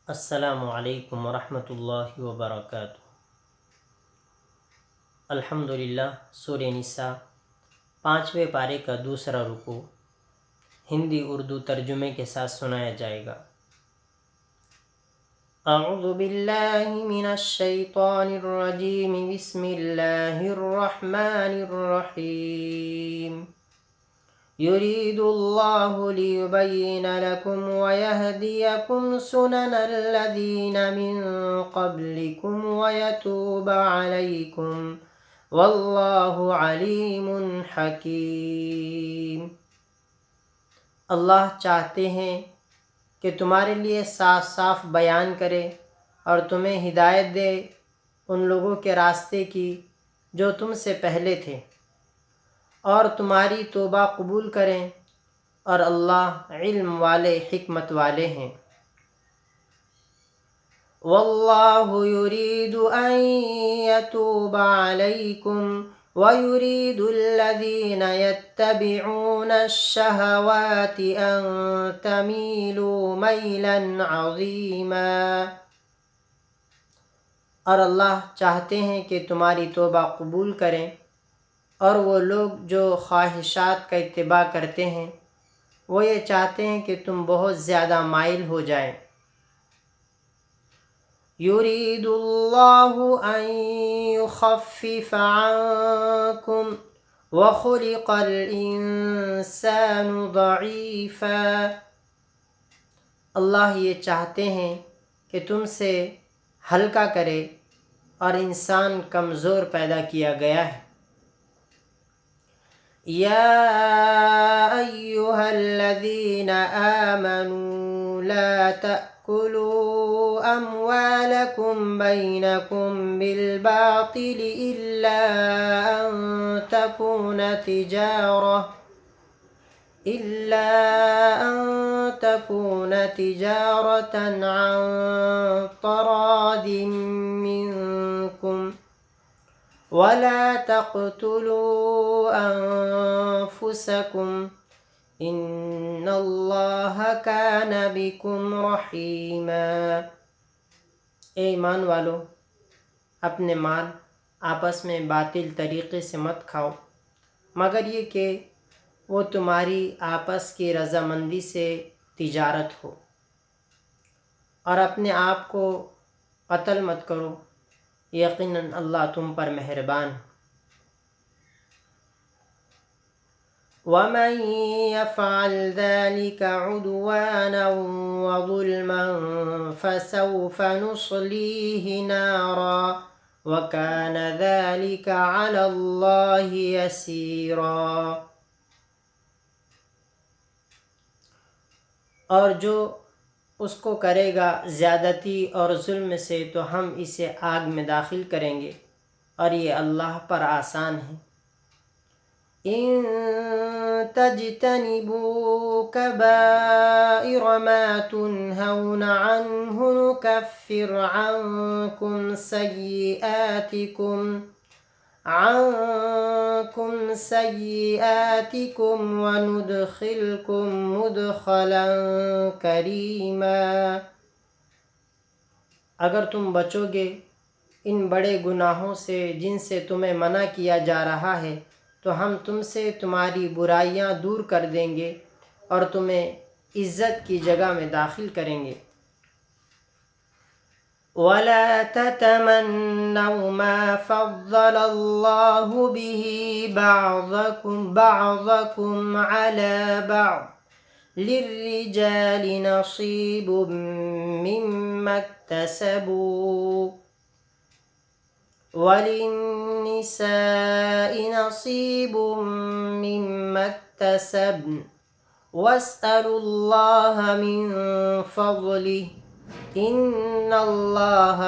السلام علیکم ورحمۃ اللہ وبرکاتہ۔ الحمدللہ، سورہ نساء 5ویں پارے کا دوسرا رکوع ہندی اردو ترجمے کے ساتھ سنایا جائے گا۔ اعوذ باللہ من الشیطان الرجیم، بسم اللہ الرحمن الرحیم۔ يريد الله ليبين لكم ويهديكم سنن الذين من قبلكم ويتوب عليكم والله عليم حكيم۔ اللہ چاہتے ہیں کہ تمہارے لیے صاف صاف بیان کرے اور تمہیں ہدایت دے ان لوگوں کے راستے کی جو تم سے پہلے تھے، اور تمہاری توبہ قبول کریں، اور اللہ علم والے حکمت والے ہیں۔ واللہ یرید ان یتوب علیکم ویرید الذین یتبعون الشہوات ان تمیلوا میلا عظیما۔ اور اللہ چاہتے ہیں کہ تمہاری توبہ قبول کریں، اور وہ لوگ جو خواہشات کا اتباع کرتے ہیں وہ یہ چاہتے ہیں کہ تم بہت زیادہ مائل ہو جائیں۔ یرید اللہ ان یخفف عنکم وخلق الانسان ضعیفا۔ اللہ یہ چاہتے ہیں کہ تم سے ہلکا کرے، اور انسان کمزور پیدا کیا گیا ہے۔ یا ایہا الذین آمنوا لا تأکلوا اموالکم بینکم بالباطل الا ان تکون تجارة عن تراض منکم ولا تقتلوا انفسکم ان اللہ کان بکم رحیما۔ اے ایمان والو، اپنے مال آپس میں باطل طریقے سے مت کھاؤ، مگر یہ کہ وہ تمہاری آپس کی رضامندی سے تجارت ہو، اور اپنے آپ کو قتل مت کرو، یقیناً اللہ تم پر مہربان ہے۔ وَمَن يَفْعَلْ ذَلِكَ عُدْوَانًا وَظُلْمًا فَسَوْفَ نُصْلِيهِ نَارًا وَكَانَ ذَلِكَ عَلَى اللَّهِ يَسِيرًا۔ اور جو اس کو کرے گا زیادتی اور ظلم سے تو ہم اسے آگ میں داخل کریں گے، اور یہ اللہ پر آسان ہے۔ ان تجتنبوا کبائر ما تنہون عنہ نکفر عنکم سیئاتکم وندخلکم مدخلا کریما۔ اگر تم بچو گے ان بڑے گناہوں سے جن سے تمہیں منع کیا جا رہا ہے، تو ہم تم سے تمہاری برائیاں دور کر دیں گے اور تمہیں عزت کی جگہ میں داخل کریں گے۔ وَلَا تَتَمَنَّوْا مَا فَضَّلَ اللَّهُ بِهِ بَعْضَكُمْ عَلَى بَعْضٍ لِلرِّجَالِ نَصِيبٌ مِّمَّا اكْتَسَبُوا وَلِلنِّسَاءِ نَصِيبٌ مِّمَّا اكْتَسَبْنَ وَاسْأَلُوا اللَّهَ مِن فَضْلِهِ إِنَّ اللَّهَ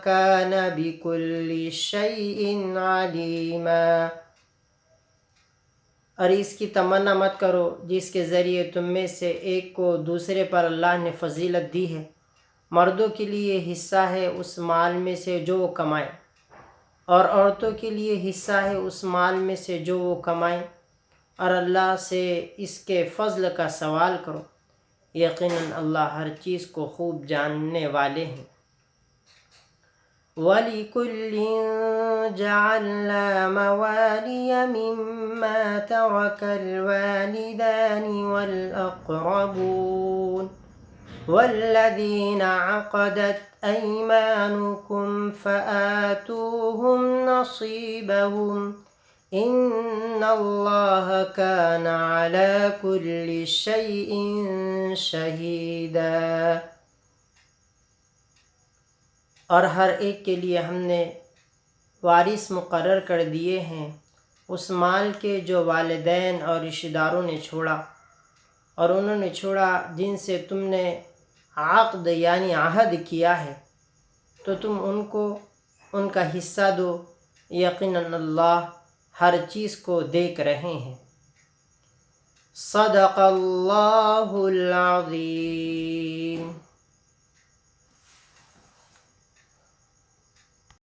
كَانَ بِكُلِّ شَيْءٍ عَلِيمًا۔ اور اس کی تمنا مت کرو جس کے ذریعے تم میں سے ایک کو دوسرے پر اللہ نے فضیلت دی ہے۔ مردوں کے لیے حصہ ہے اس مال میں سے جو وہ کمائیں، اور عورتوں کے لیے حصہ ہے اس مال میں سے جو وہ کمائیں، اور اللہ سے اس کے فضل کا سوال کرو۔ یقیناً اللہ ہر چیز کو خوب جاننے والے ہیں۔ وَلِكُلٍّ جَعَلْنَا مَوَالِيَ مِمَّا تَرَكَ الْوَالِدَانِ وَالْأَقْرَبُونَ وَالَّذِينَ عَقَدَتْ أَيْمَانُكُمْ فَآتُوهُمْ نَصِيبَهُمْ إِنَّ اللَّهَ كَانَ عَلَى كُلِّ شَيْءٍ شَهِيدًا۔ اور ہر ایک کے لیے ہم نے وارث مقرر کر دیے ہیں اس مال کے جو والدین اور رشتہ داروں نے چھوڑا اور انہوں نے چھوڑا جن سے تم نے عقد یعنی عہد کیا ہے، تو تم ان کو ان کا حصہ دو، یقیناً اللہ ہر چیز کو دیکھ رہے ہیں۔ صدق اللہ العظیم۔